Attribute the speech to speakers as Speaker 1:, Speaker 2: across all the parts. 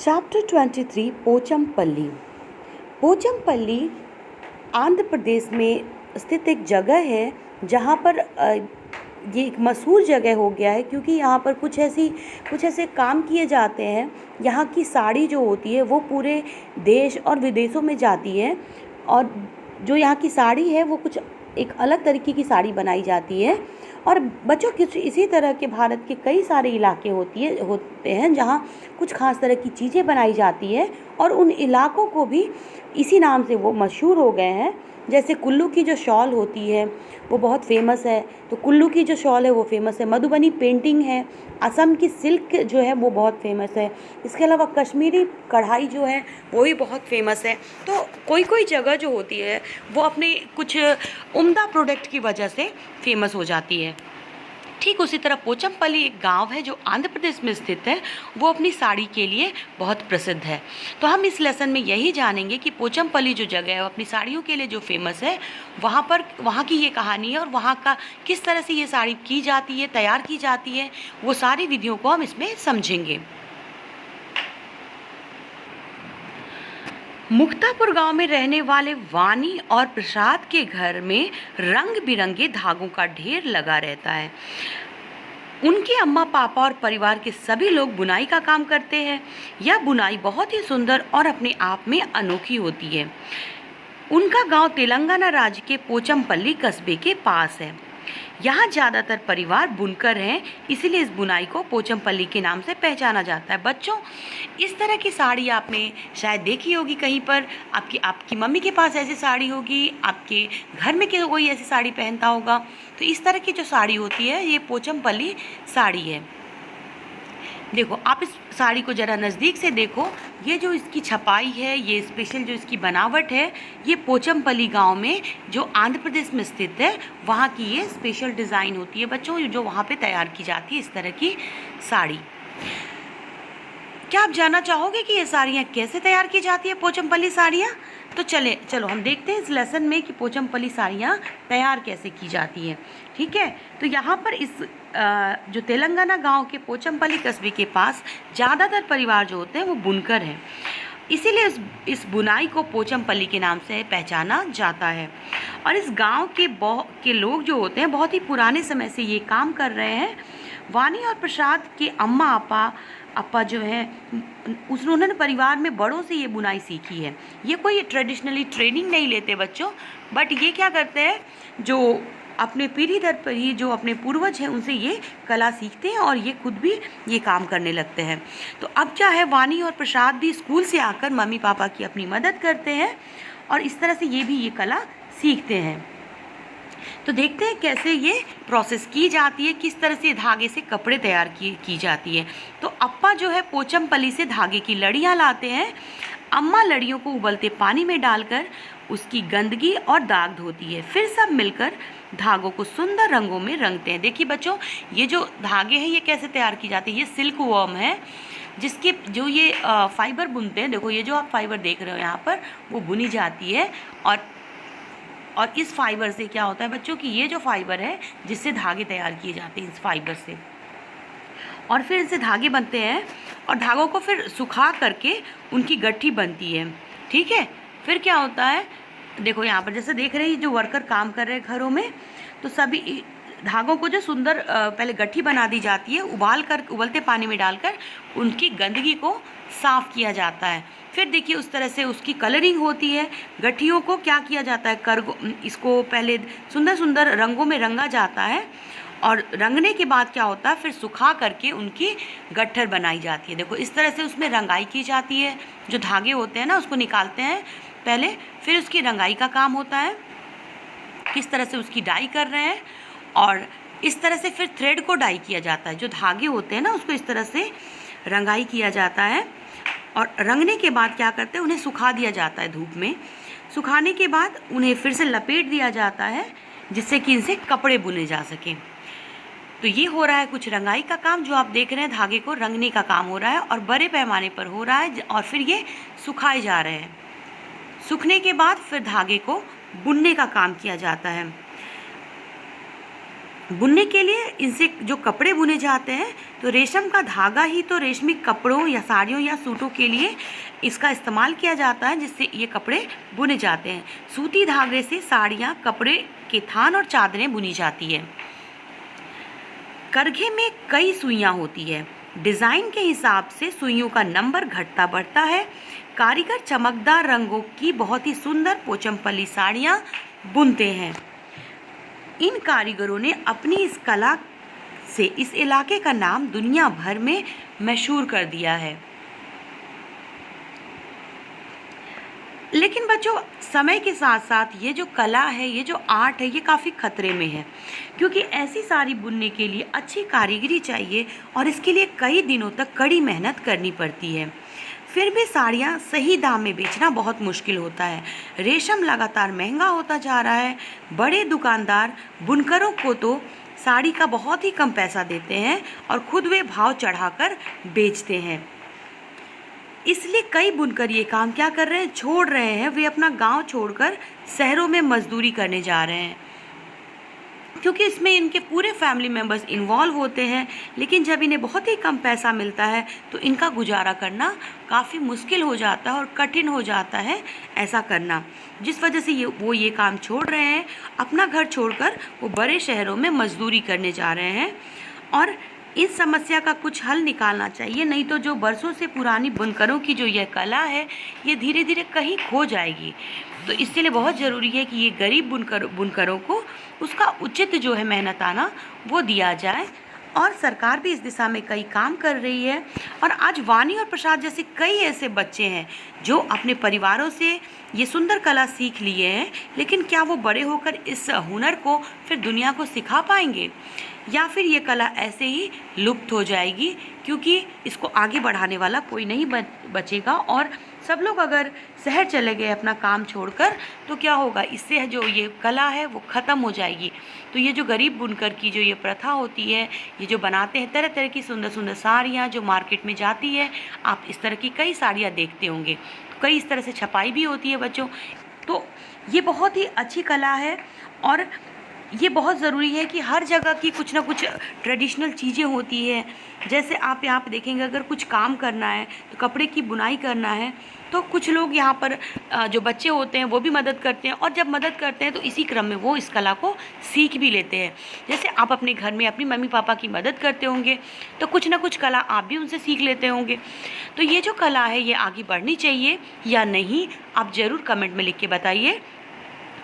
Speaker 1: Chapter 23 Pochampally. Pochampally Andhra Pradesh में स्थित एक जगह है जहाँ पर ये एक मशहूर जगह हो गया है क्योंकि यहाँ पर कुछ ऐसे काम किए जाते हैं। यहाँ की साड़ी जो होती है वो पूरे देश और विदेशों में जाती है और जो यहाँ की साड़ी है वो कुछ एक अलग तरीके की साड़ी बनाई जाती है। और बच्चों कुछ इसी तरह के भारत के कई सारे इलाके होते हैं जहाँ कुछ खास तरह की चीज़ें बनाई जाती है और उन इलाकों को भी इसी नाम से वो मशहूर हो गए हैं। जैसे कुल्लू की जो शॉल होती है वो बहुत फेमस है, तो कुल्लू की जो शॉल है वो फेमस है। मधुबनी पेंटिंग है, असम की सिल्क जो है वो बहुत फेमस है। इसके अलावा कश्मीरी कढ़ाई जो है वो भी बहुत फेमस है। तो कोई कोई जगह जो होती है वो अपने कुछ उम्दा प्रोडक्ट की वजह से फेमस हो जाती है। ठीक उसी तरह पोचमपल्ली एक गांव है जो आंध्र प्रदेश में स्थित है, वो अपनी साड़ी के लिए बहुत प्रसिद्ध है। तो हम इस लेसन में यही जानेंगे कि पोचमपल्ली जो जगह है वो अपनी साड़ियों के लिए जो फेमस है, वहाँ की ये कहानी है और वहाँ का किस तरह से ये साड़ी की जाती है, तैयार की जाती है, वो सारी विधियों को हम इसमें समझेंगे। मुक्तापुर गांव में रहने वाले वानी और प्रसाद के घर में रंग बिरंगे धागों का ढेर लगा रहता है। उनके अम्मा पापा और परिवार के सभी लोग बुनाई का काम करते हैं। यह बुनाई बहुत ही सुंदर और अपने आप में अनोखी होती है। उनका गांव तेलंगाना राज्य के पोचमपल्ली कस्बे के पास है। यहाँ ज़्यादातर परिवार बुनकर हैं, इसीलिए इस बुनाई को पोचमपल्ली के नाम से पहचाना जाता है। बच्चों, इस तरह की साड़ी आपने शायद देखी होगी कहीं पर, आपकी मम्मी के पास ऐसी साड़ी होगी, आपके घर में कोई ऐसी साड़ी पहनता होगा। तो इस तरह की जो साड़ी होती है ये पोचमपल्ली साड़ी है। देखो, आप इस साड़ी को ज़रा नज़दीक से देखो। ये जो इसकी छपाई है, ये स्पेशल जो इसकी बनावट है, ये पोचमपल्ली गांव में जो आंध्र प्रदेश में स्थित है वहाँ की ये स्पेशल डिज़ाइन होती है बच्चों, जो वहाँ पे तैयार की जाती है इस तरह की साड़ी। क्या आप जानना चाहोगे कि ये साड़ियाँ कैसे तैयार की जाती है, पोचमपल्ली साड़ियाँ? तो चलो हम देखते हैं इस लेसन में कि पोचमपल्ली साड़ियाँ तैयार कैसे की जाती हैं। ठीक है, तो यहाँ पर इस जो तेलंगाना गांव के पोचमपल्ली कस्बे के पास ज़्यादातर परिवार जो होते हैं वो बुनकर हैं, इसीलिए इस बुनाई को पोचमपल्ली के नाम से पहचाना जाता है। और इस गांव के लोग जो होते हैं बहुत ही पुराने समय से ये काम कर रहे हैं। वानी और प्रसाद के अम्मा अपा जो है उन्होंने परिवार में बड़ों से ये बुनाई सीखी है। ये कोई ट्रेडिशनली ट्रेनिंग नहीं लेते बच्चों, बट ये क्या करते हैं, जो अपने पीढ़ी दर पीढ़ी जो अपने पूर्वज हैं उनसे ये कला सीखते हैं और ये खुद भी ये काम करने लगते हैं। तो अब क्या है, वानी और प्रसाद भी स्कूल से आकर मम्मी पापा की अपनी मदद करते हैं और इस तरह से ये भी ये कला सीखते हैं। तो देखते हैं कैसे ये प्रोसेस की जाती है, किस तरह से धागे से कपड़े तैयार की जाती है। तो अप्पा जो है पोचमपल्ली से धागे की लड़ियाँ लाते हैं। अम्मा लड़ियों को उबलते पानी में डालकर उसकी गंदगी और दाग धोती है। फिर सब मिलकर धागों को सुंदर रंगों में रंगते हैं। देखिए बच्चों, ये जो धागे हैं ये कैसे तैयार की जाती है, ये सिल्क वर्म है जिसके जो ये फाइबर बुनते हैं। देखो, ये जो आप फाइबर देख रहे हो यहाँ पर वो बुनी जाती है और इस फाइबर से क्या होता है बच्चों कि ये जो फाइबर है जिससे धागे तैयार किए जाते हैं, इस फाइबर से, और फिर इनसे धागे बनते हैं और धागों को फिर सुखा करके उनकी गट्ठी बनती है। ठीक है, फिर क्या होता है, देखो यहाँ पर जैसे देख रहे हैं जो वर्कर काम कर रहे हैं घरों में, तो सभी धागों को जो सुंदर पहले गट्ठी बना दी जाती है, उबलते पानी में डालकर उनकी गंदगी को साफ़ किया जाता है। फिर देखिए उस तरह से उसकी कलरिंग होती है। गट्ठियों को क्या किया जाता है, इसको पहले सुंदर सुंदर रंगों में रंगा जाता है और रंगने के बाद क्या होता है, फिर सुखा करके उनकी गट्ठर बनाई जाती है। देखो इस तरह से उसमें रंगाई की जाती है। जो धागे होते हैं ना उसको निकालते हैं पहले, फिर उसकी रंगाई का काम होता है, किस तरह से उसकी डाई कर रहे हैं, और इस तरह से फिर थ्रेड को डाई किया जाता है। जो धागे होते हैं ना उसको इस तरह से रंगाई किया जाता है और रंगने के बाद क्या करते हैं, उन्हें सुखा दिया जाता है धूप में। सुखाने के बाद उन्हें फिर से लपेट दिया जाता है जिससे कि इनसे कपड़े बुने जा सकें। तो ये हो रहा है कुछ रंगाई का काम, जो आप देख रहे हैं धागे को रंगने का काम हो रहा है और बड़े पैमाने पर हो रहा है और फिर ये सुखाए जा रहे हैं। सूखने के बाद फिर धागे को बुनने का काम किया जाता है। बुनने के लिए इनसे जो कपड़े बुने जाते हैं तो रेशम का धागा ही तो रेशमी कपड़ों या साड़ियों या सूटों के लिए इसका इस्तेमाल किया जाता है, जिससे ये कपड़े बुने जाते हैं। सूती धागे से साड़ियाँ, कपड़े के थान और चादरें बुनी जाती है। करघे में कई सुइयाँ होती है। डिज़ाइन के हिसाब से सुइयों का नंबर घटता बढ़ता है। कारीगर चमकदार रंगों की बहुत ही सुंदर पोचमपल्ली साड़ियाँ बुनते हैं। इन कारीगरों ने अपनी इस कला से इस इलाके का नाम दुनिया भर में मशहूर कर दिया है। लेकिन बच्चों, समय के साथ साथ ये जो कला है, ये जो आर्ट है, ये काफ़ी खतरे में है, क्योंकि ऐसी साड़ी बुनने के लिए अच्छी कारीगरी चाहिए और इसके लिए कई दिनों तक कड़ी मेहनत करनी पड़ती है। फिर भी साड़ियाँ सही दाम में बेचना बहुत मुश्किल होता है। रेशम लगातार महंगा होता जा रहा है। बड़े दुकानदार बुनकरों को तो साड़ी का बहुत ही कम पैसा देते हैं और खुद वे भाव चढ़ाकर बेचते हैं। इसलिए कई बुनकर ये काम क्या कर रहे हैं, छोड़ रहे हैं। वे अपना गांव छोड़कर शहरों में मजदूरी करने जा रहे हैं, क्योंकि इसमें इनके पूरे फैमिली मेम्बर्स इन्वॉल्व होते हैं। लेकिन जब इन्हें बहुत ही कम पैसा मिलता है तो इनका गुजारा करना काफ़ी मुश्किल हो जाता है और कठिन हो जाता है ऐसा करना, जिस वजह से वो ये काम छोड़ रहे हैं। अपना घर छोड़कर वो बड़े शहरों में मजदूरी करने जा रहे हैं और इस समस्या का कुछ हल निकालना चाहिए, नहीं तो जो बरसों से पुरानी बुनकरों की जो यह कला है, ये धीरे धीरे कहीं खो जाएगी। तो इसके लिए बहुत ज़रूरी है कि ये गरीब बुनकरों को उसका उचित जो है मेहनत आना वो दिया जाए। और सरकार भी इस दिशा में कई काम कर रही है। और आज वानी और प्रसाद जैसे कई ऐसे बच्चे हैं जो अपने परिवारों से ये सुंदर कला सीख लिए हैं, लेकिन क्या वो बड़े होकर इस हुनर को फिर दुनिया को सिखा पाएंगे, या फिर ये कला ऐसे ही लुप्त हो जाएगी, क्योंकि इसको आगे बढ़ाने वाला कोई नहीं बचेगा। और सब लोग अगर शहर चले गए अपना काम छोड़कर, तो क्या होगा, इससे जो ये कला है वो ख़त्म हो जाएगी। तो ये जो गरीब बुनकर की जो ये प्रथा होती है, ये जो बनाते हैं तरह तरह की सुंदर सुंदर साड़ियाँ जो मार्केट में जाती है, आप इस तरह की कई साड़ियाँ देखते होंगे, कई इस तरह से छपाई भी होती है बच्चों। तो ये बहुत ही अच्छी कला है और ये बहुत ज़रूरी है कि हर जगह की कुछ ना कुछ ट्रेडिशनल चीज़ें होती है। जैसे आप यहाँ पे देखेंगे, अगर कुछ काम करना है तो कपड़े की बुनाई करना है, तो कुछ लोग यहाँ पर जो बच्चे होते हैं वो भी मदद करते हैं, और जब मदद करते हैं तो इसी क्रम में वो इस कला को सीख भी लेते हैं। जैसे आप अपने घर में अपनी मम्मी पापा की मदद करते होंगे, तो कुछ ना कुछ कला आप भी उनसे सीख लेते होंगे। तो ये जो कला है ये आगे बढ़नी चाहिए या नहीं, आप ज़रूर कमेंट में लिख के बताइए।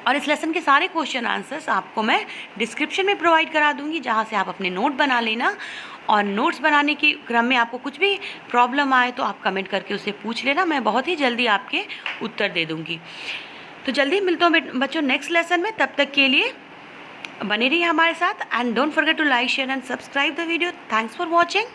Speaker 1: और इस लेसन के सारे क्वेश्चन आंसर्स आपको मैं डिस्क्रिप्शन में प्रोवाइड करा दूंगी, जहाँ से आप अपने नोट बना लेना। और नोट्स बनाने के क्रम में आपको कुछ भी प्रॉब्लम आए तो आप कमेंट करके उसे पूछ लेना, मैं बहुत ही जल्दी आपके उत्तर दे दूंगी। तो जल्दी मिलता हूँ बच्चों नेक्स्ट लेसन में, तब तक के लिए बने रहिए हमारे साथ। And don't forget to like, share and subscribe the video. Thanks for watching.